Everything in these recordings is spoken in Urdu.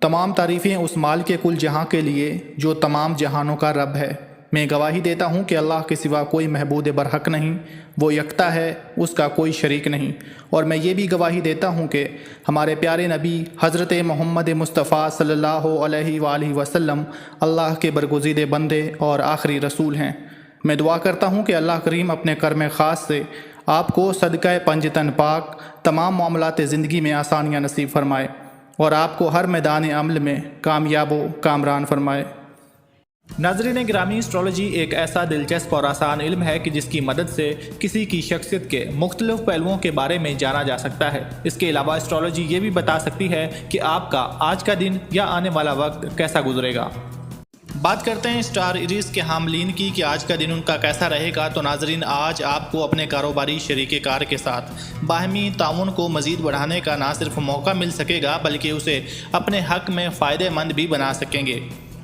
تمام تعریفیں اس مال کے کل جہاں کے لیے جو تمام جہانوں کا رب ہے۔ میں گواہی دیتا ہوں کہ اللہ کے سوا کوئی معبود برحق نہیں، وہ یکتا ہے، اس کا کوئی شریک نہیں۔ اور میں یہ بھی گواہی دیتا ہوں کہ ہمارے پیارے نبی حضرت محمد مصطفیٰ صلی اللہ علیہ وآلہ وسلم اللہ کے برگزیدہ بندے اور آخری رسول ہیں۔ میں دعا کرتا ہوں کہ اللہ کریم اپنے کرم خاص سے آپ کو صدقہ پنجتن پاک تمام معاملات زندگی میں آسانیاں نصیب فرمائے اور آپ کو ہر میدان عمل میں کامیاب و کامران فرمائے۔ ناظرین گرامی، ایسٹرالوجی ایک ایسا دلچسپ اور آسان علم ہے کہ جس کی مدد سے کسی کی شخصیت کے مختلف پہلوؤں کے بارے میں جانا جا سکتا ہے۔ اس کے علاوہ ایسٹرالوجی یہ بھی بتا سکتی ہے کہ آپ کا آج کا دن یا آنے والا وقت کیسا گزرے گا۔ بات کرتے ہیں اسٹار ایریز کے حاملین کی کہ آج کا دن ان کا کیسا رہے گا۔ تو ناظرین، آج آپ کو اپنے کاروباری شریک کار کے ساتھ باہمی تعاون کو مزید بڑھانے کا نہ صرف موقع مل سکے گا بلکہ اسے اپنے حق میں فائدہ مند بھی بنا سکیں گے۔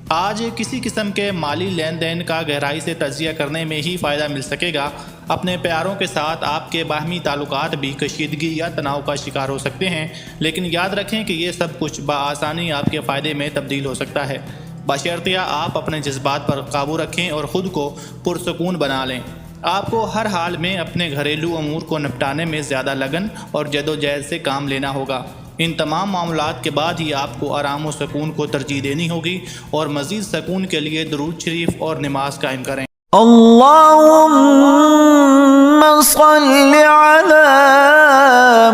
آج کسی قسم کے مالی لین دین کا گہرائی سے تجزیہ کرنے میں ہی فائدہ مل سکے گا۔ اپنے پیاروں کے ساتھ آپ کے باہمی تعلقات بھی کشیدگی یا تناؤ کا شکار ہو سکتے ہیں، لیکن یاد رکھیں کہ یہ سب کچھ بآسانی آپ کے فائدے میں تبدیل ہو سکتا ہے، بشرطیہ آپ اپنے جذبات پر قابو رکھیں اور خود کو پرسکون بنا لیں۔ آپ کو ہر حال میں اپنے گھریلو امور کو نپٹانے میں زیادہ لگن اور جدوجہد سے کام لینا ہوگا۔ ان تمام معاملات کے بعد ہی آپ کو آرام و سکون کو ترجیح دینی ہوگی اور مزید سکون کے لیے درود شریف اور نماز قائم کریں۔ اللہم صل علی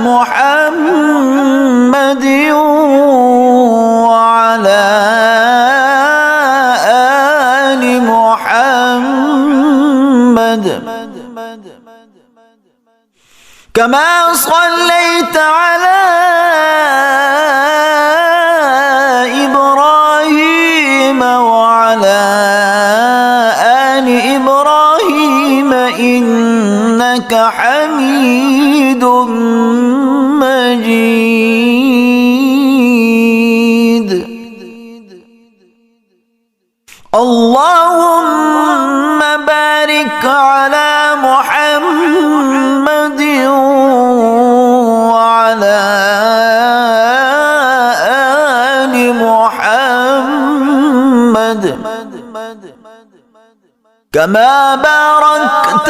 محمد وعلی آل محمد کما صلیت علی إبراهيم وعلى آل إبراهيم إنك حميد مجيد اللهم بارك على محمد وعلى آل محمد كما باركت